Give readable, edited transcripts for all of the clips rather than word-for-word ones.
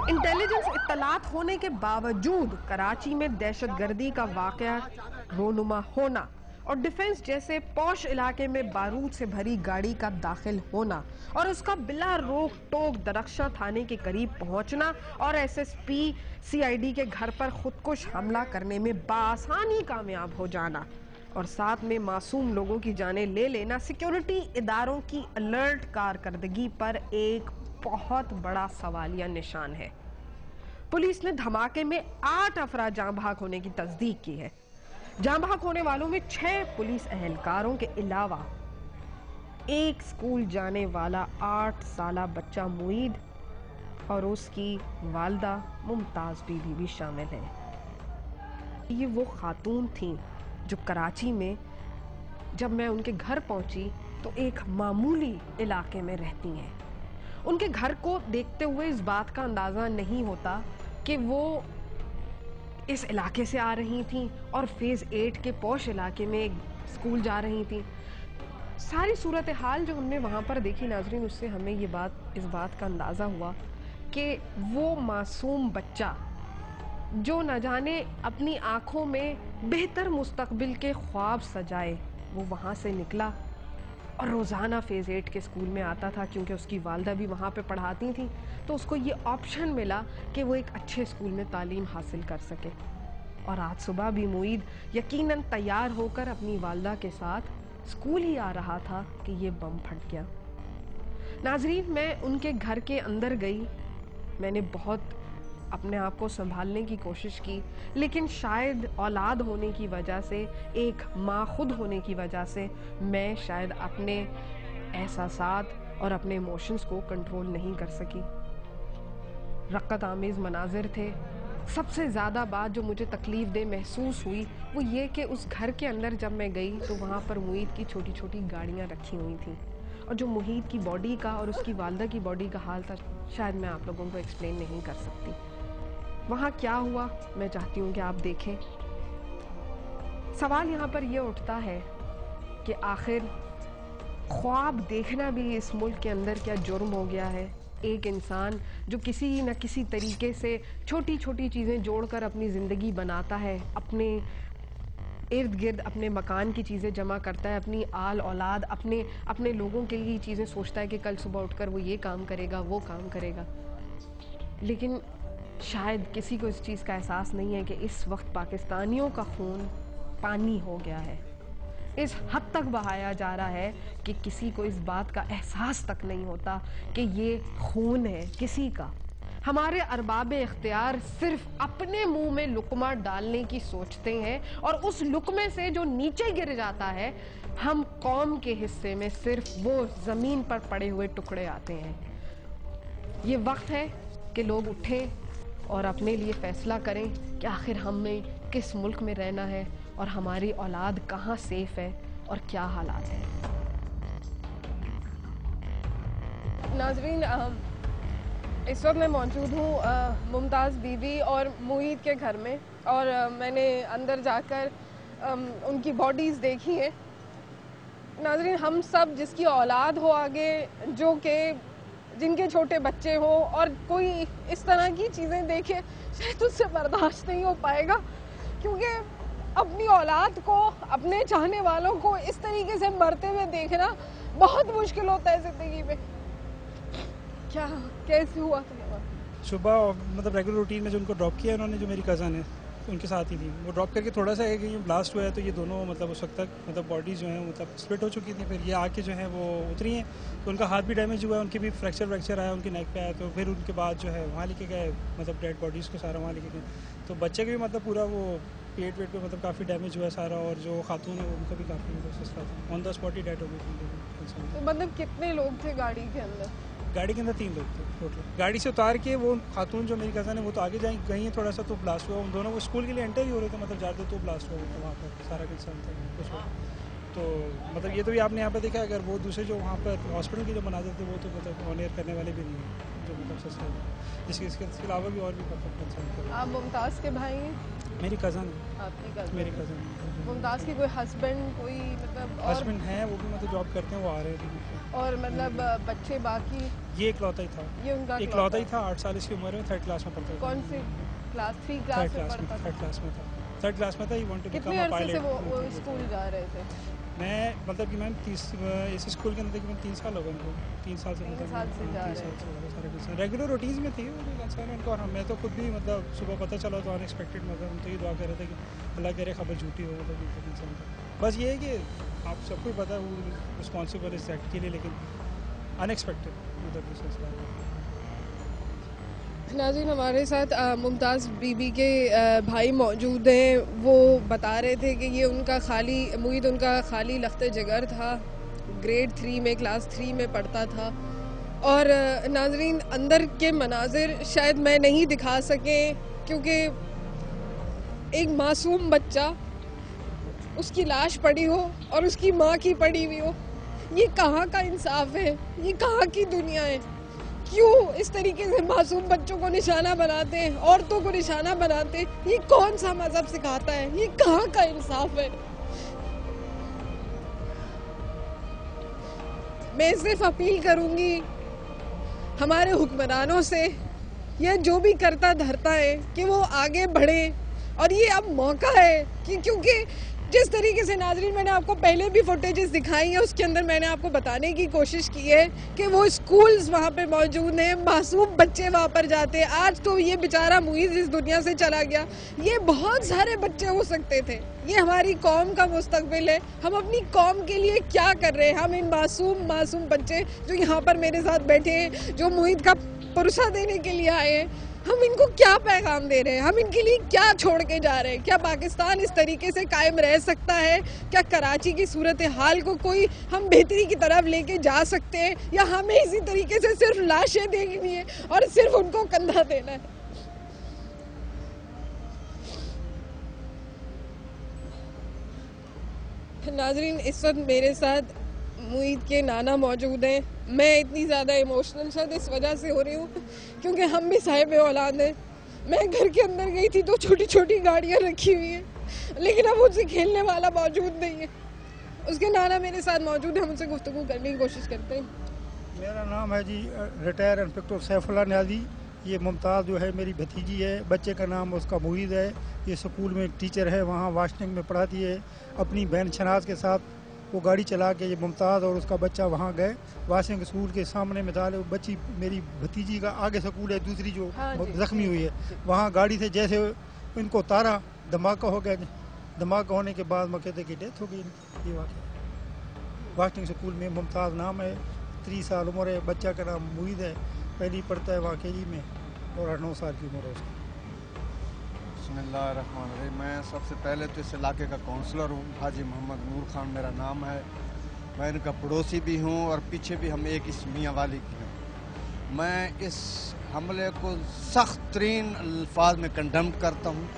Intelligence इत्तलात होने के बावजूद कराची में दहशतगर्दी का वाकया रोनुमा होना और डिफेंस जैसे पॉश इलाके में बारूद से भरी गाड़ी का दाखिल होना और उसका बिला रोक टोक दरख्शा थाने के करीब पहुंचना और एसएसपी सीआईडी के घर पर खुदकुश हमला करने में बासानी कामयाब हो जाना और साथ में मासूम लोगों की जानें ले लेना सिक्योरिटी इदारों की अलर्ट कारकर्दगी पर एक बहुत बड़ा सवालिया निशान है। पुलिस ने धमाके में 8 अफराद जाँ भाग होने की तस्दीक की है। जाँ भाग होने वालों में 6 पुलिस एहलकारों के अलावा एक स्कूल जाने वाला 8 साला बच्चा मुईद और उसकी वालदा मुमताज बीबी भी शामिल है। ये वो खातून थीं जो कराची में जब मैं उनके घर पहुंची तो एक मामूली इलाके में रहती हैं। उनके घर को देखते हुए इस बात का अंदाज़ा नहीं होता कि वो इस इलाके से आ रही थीं और फेज़ 8 के पॉश इलाके में एक स्कूल जा रही थीं। सारी सूरत हाल जो हमने वहाँ पर देखी नाज़रीन, उससे हमें इस बात का अंदाज़ा हुआ कि वो मासूम बच्चा जो न जाने अपनी आँखों में बेहतर मुस्तकबिल के ख्वाब सजाए वो वहाँ से निकला और रोज़ाना फेज़ 8 के स्कूल में आता था क्योंकि उसकी वालदा भी वहाँ पे पढ़ाती थी, तो उसको ये ऑप्शन मिला कि वो एक अच्छे स्कूल में तालीम हासिल कर सके। और आज सुबह भी मुईद यकीनन तैयार होकर अपनी वालदा के साथ स्कूल ही आ रहा था कि ये बम फट गया। नाजरीन, मैं उनके घर के अंदर गई, मैंने बहुत अपने आप को संभालने की कोशिश की, लेकिन शायद औलाद होने की वजह से, एक माँ खुद होने की वजह से मैं शायद अपने एहसासात और अपने इमोशंस को कंट्रोल नहीं कर सकी। रक़्क़त आमेज़ मनाजिर थे। सबसे ज़्यादा बात जो मुझे तकलीफ़ दे महसूस हुई वो ये कि उस घर के अंदर जब मैं गई तो वहाँ पर मुईद की छोटी छोटी गाड़ियाँ रखी हुई थीं और जो मुहीद की बॉडी का और उसकी वालदा की बॉडी का हाल था शायद मैं आप लोगों को एक्सप्लेन नहीं कर सकती। वहाँ क्या हुआ मैं चाहती हूँ कि आप देखें। सवाल यहाँ पर यह उठता है कि आखिर ख्वाब देखना भी इस मुल्क के अंदर क्या जुर्म हो गया है। एक इंसान जो किसी न किसी तरीके से छोटी छोटी चीज़ें जोड़कर अपनी ज़िंदगी बनाता है, अपने इर्द गिर्द अपने मकान की चीज़ें जमा करता है, अपनी आल औलाद अपने लोगों के लिए चीज़ें सोचता है कि कल सुबह उठकर वो ये काम करेगा वो काम करेगा, लेकिन शायद किसी को इस चीज़ का एहसास नहीं है कि इस वक्त पाकिस्तानियों का खून पानी हो गया है। इस हद तक बहाया जा रहा है कि किसी को इस बात का एहसास तक नहीं होता कि ये खून है किसी का। हमारे अरबाब इख्तियार सिर्फ अपने मुंह में लुकमा डालने की सोचते हैं और उस लुकमे से जो नीचे गिर जाता है हम कौम के हिस्से में सिर्फ वो ज़मीन पर पड़े हुए टुकड़े आते हैं। ये वक्त है कि लोग उठें और अपने लिए फैसला करें कि आखिर हमें किस मुल्क में रहना है और हमारी औलाद कहाँ सेफ है और क्या हालात हैं। नाज़रीन, इस वक्त मैं मौजूद हूँ मुमताज़ बीवी और मुईद के घर में और मैंने अंदर जाकर उनकी बॉडीज़ देखी हैं। नाज़रीन, हम सब जिसकी औलाद हो आगे, जो कि जिनके छोटे बच्चे हो और कोई इस तरह की चीज़ें देखे शायद उससे बर्दाश्त नहीं हो पाएगा, क्योंकि अपनी औलाद को, अपने चाहने वालों को इस तरीके से मरते हुए देखना बहुत मुश्किल होता है ज़िंदगी में। क्या कैसे हुआ था? सुबह मतलब रेगुलर रूटीन में जो उनको ड्रॉप किया उन्होंने, जो मेरी कज़न है उनके साथ ही थी, वो ड्रॉप करके थोड़ा सा है कि ये ब्लास्ट हुआ है तो ये दोनों मतलब उस वक्त तक मतलब बॉडीज़ जो हैं मतलब स्प्लिट हो चुकी थी। फिर ये आके जो है वो उतरी हैं तो उनका हाथ भी डैमेज हुआ है, उनके भी फ्रैक्चर आया, उनके नेक पे आया। तो फिर उनके बाद जो है वहाँ लेके गए, मतलब डेड बॉडीज़ को सारा वहाँ लेके गए। तो बच्चे के भी मतलब पूरा वो पेट वेट पे मतलब काफ़ी डैमेज हुआ है सारा, और जो खातून है उनका भी काफ़ी मतलब on the spot he dead हो गई। तो मतलब कितने लोग थे गाड़ी के अंदर? गाड़ी के अंदर 3 लोग थे टोटल। गाड़ी से उतार के वो खातून जो मेरी कज़न है वो तो आगे गई हैं थोड़ा सा, तो ब्लास्ट हुआ। उन दोनों वो स्कूल के लिए एंटर ही हो रहे थे, मतलब जाते तो ब्लास्ट हुआ था वहाँ पर, सारा इंसान था कुछ हुआ। तो मतलब ये तो भी आपने यहाँ पे देखा, अगर वो दूसरे जो वहाँ पर हॉस्पिटल के जो मनाजिर थे वो तो मतलब ऑन एयर करने वाले भी नहीं हैं, जो मतलब सस्ता इसके अलावा भी और भी कंसर्न। आप मुमताज़ के भाई हैं? मेरी कज़न है। आपकी कज़न? मेरी कज़न। मुमताज़ के कोई हस्बैंड कोई मतलब हस्बैंड हैं, वो भी मतलब जॉब करते हैं, वो आ रहे हैं। और मतलब बच्चे बाकी? ये इकलौता ही था। ये उनका इकलौता ही था, 8 साल इसकी उम्र में, 3rd क्लास में पढ़ता था। कौन सी क्लास? 3 क्लास में पढ़ता था? 3rd क्लास में था। 3rd क्लास में था। ही वांट टू बिकम कितने अ अरसे पायलट। से वो स्कूल जा रहे थे? मैं मतलब कि मैम इस स्कूल के अंदर तकरीबन 3 साल हो गए उनको। 3 साल से 3 साल से जा रहे हैं। सारे कुछ रेगुलर रूटीन में थे कंसर्न उनको। और मैं तो खुद भी मतलब सुबह पता चला तो अनएक्सपेक्टेड, मतलब हम तो ये दुआ कर रहे थे कि अल्लाह करे खबर झूठी हो, मतलब इंसान का। बस ये है कि आप सबको पता है वो रिस्पॉन्सिबल इस एक्ट के लिए, लेकिन अनएक्सपेक्टेड मतलब इस सिलसिले में। नाज़रीन, हमारे साथ मुमताज़ बीबी के भाई मौजूद हैं। वो बता रहे थे कि ये उनका खाली मुईद उनका खाली लख्त जिगर था, ग्रेड 3 में क्लास 3 में पढ़ता था। और नाज़रीन, अंदर के मनाजिर शायद मैं नहीं दिखा सके क्योंकि एक मासूम बच्चा, उसकी लाश पड़ी हो और उसकी माँ की पड़ी हुई हो, ये कहाँ का इंसाफ है? ये कहाँ की दुनिया है? क्यों इस तरीके से मासूम बच्चों को निशाना बनाते हैं, औरतों को निशाना बनाते हैं? ये कौन सा मजहब सिखाता है? ये कहाँ का इंसाफ है? मैं सिर्फ अपील करूंगी हमारे हुक्मरानों से, यह जो भी करता धरता है कि वो आगे बढ़े। और ये अब मौका है कि क्योंकि जिस तरीके से नाज़रीन मैंने आपको पहले भी फुटेजेस दिखाई है, उसके अंदर मैंने आपको बताने की कोशिश की है कि वो स्कूल्स वहाँ पे मौजूद हैं, मासूम बच्चे वहाँ पर जाते हैं। आज तो ये बेचारा मुईज़ इस दुनिया से चला गया, ये बहुत सारे बच्चे हो सकते थे। ये हमारी कौम का मुस्तकबिल है। हम अपनी कौम के लिए क्या कर रहे हैं? हम इन मासूम बच्चे जो यहाँ पर मेरे साथ बैठे हैं, जो मुईद का पुरसा देने के लिए आए हैं, हम इनको क्या पैगाम दे रहे हैं? हम इनके लिए क्या छोड़ के जा रहे हैं? क्या पाकिस्तान इस तरीके से कायम रह सकता है? क्या कराची की सूरत हाल को कोई हम बेहतरी की तरफ लेके जा सकते हैं, या हमें इसी तरीके से सिर्फ लाशें देखनी है और सिर्फ उनको कंधा देना है? नाजरीन, इस वक्त मेरे साथ मुईद के नाना मौजूद हैं। मैं इतनी ज़्यादा इमोशनल शायद इस वजह से हो रही हूँ क्योंकि हम भी साहिब औलाद हैं। मैं घर के अंदर गई थी तो छोटी छोटी गाड़ियाँ रखी हुई हैं, लेकिन अब मुझसे खेलने वाला मौजूद नहीं है। उसके नाना मेरे साथ मौजूद है, हम उनसे गुफ्तगू करने की कोशिश करते हैं। मेरा नाम है जी रिटायर इंस्पेक्टर सैफुल्ला न्याजी। ये मुमताज़ जो है मेरी भतीजी है। बच्चे का नाम उसका मुईद है। ये स्कूल में टीचर है, वहाँ वाशनिंग में पढ़ाती है। अपनी बहन शनाज के साथ वो गाड़ी चला के ये मुमताज़ और उसका बच्चा वहाँ गए। वाशिंग स्कूल के सामने में था, बच्ची मेरी भतीजी का आगे स्कूल है दूसरी जो ज़ख्मी हुई है, वहाँ गाड़ी से जैसे इनको उतारा, धमाका हो गया। धमाका होने के बाद मौके की डेथ हो गई। ये वाक़या वाशिंग स्कूल में मुमताज़ नाम है, 30 साल उम्र है। बच्चा का नाम मुईद है, पहली पढ़ता है वहाँ KG में और 8-9 साल की उम्र है उसकी। बिस्मिल्लाहिर्रहमानिर्रहीम। मैं सबसे पहले तो इस इलाके का काउंसलर हूँ। हाजी मोहम्मद नूर खान मेरा नाम है। मैं इनका पड़ोसी भी हूँ और पीछे भी हम एक इस मियाँ वाली की हैं। मैं इस हमले को सख्त तरीन अल्फाज में कंडम करता हूँ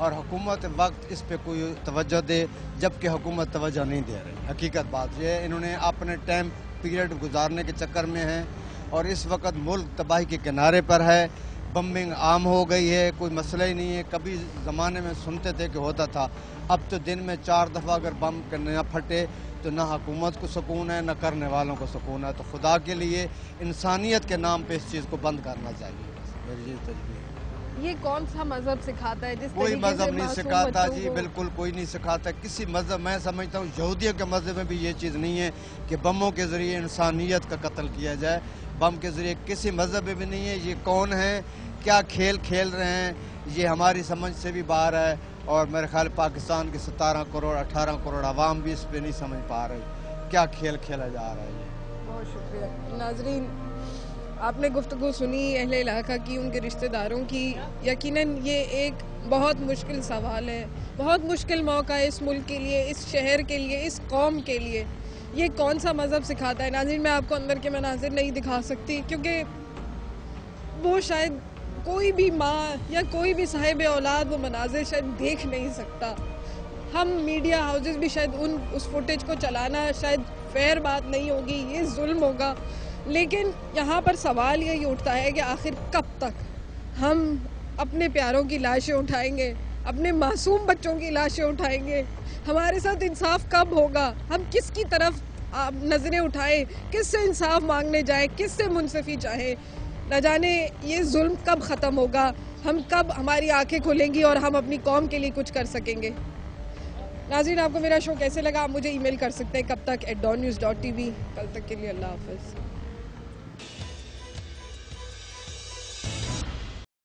और हुकूमत वक्त इस पे कोई तवज्जो दे, जबकि हुकूमत तवज्जो नहीं दे रही। हकीकत बात यह है, इन्होंने अपने टाइम पीरियड गुजारने के चक्कर में हैं और इस वक्त मुल्क तबाही के किनारे पर है। बम्बिंग आम हो गई है, कोई मसला ही नहीं है। कभी ज़माने में सुनते थे कि होता था, अब तो दिन में 4 दफ़ा अगर बम न फटे तो ना हुकूमत को सुकून है, ना करने वालों को सुकून है। तो खुदा के लिए इंसानियत के नाम पे इस चीज़ को बंद करना चाहिए। मेरी ये तजवीज़ है। ये कौन सा मजहब सिखाता है? जिस कोई तरीके मजहब से नहीं मासूम सिखाता बच्चों जी, को- बिल्कुल कोई नहीं सिखाता किसी मजहब। मैं समझता हूँ यहूदियों के मजहब में भी ये चीज़ नहीं है कि बमों के ज़रिए इंसानियत का कत्ल किया जाए। बम के ज़रिए किसी मजहब में भी नहीं है। ये कौन है, क्या खेल खेल रहे हैं, ये हमारी समझ से भी बाहर है। और मेरे ख्याल पाकिस्तान के 17 करोड़ 18 करोड़ आवाम भी इस पर नहीं समझ पा रही क्या खेल खेला जा रहा है। ये बहुत शुक्रिया। नाजरीन, आपने गुफ्तगू सुनी अहले इलाका की, उनके रिश्तेदारों की। यकीनन ये एक बहुत मुश्किल सवाल है, बहुत मुश्किल मौका है इस मुल्क के लिए, इस शहर के लिए, इस कौम के लिए। ये कौन सा मज़हब सिखाता है? नाज़रीन, मैं आपको अंदर के मनाजिर नहीं दिखा सकती क्योंकि वो शायद कोई भी माँ या कोई भी साहिब औलाद वो मनाजिर शायद देख नहीं सकता। हम मीडिया हाउसेस भी शायद उस फुटेज को चलाना शायद फेयर बात नहीं होगी, ये जुल्म होगा। लेकिन यहाँ पर सवाल यही उठता है कि आखिर कब तक हम अपने प्यारों की लाशें उठाएंगे, अपने मासूम बच्चों की लाशें उठाएंगे? हमारे साथ इंसाफ कब होगा? हम किसकी तरफ नजरें उठाएं, किससे इंसाफ मांगने जाएं, किससे मुंसफी चाहें? न जाने ये जुल्म कब ख़त्म होगा, हम कब हमारी आंखें खुलेंगी और हम अपनी कौम के लिए कुछ कर सकेंगे। नाज़रीन, आपको मेरा शो कैसे लगा? आप मुझे ईमेल कर सकते हैं कब तक @dawnnews.tv। कल तक के लिए अल्लाह हाफ़िज़।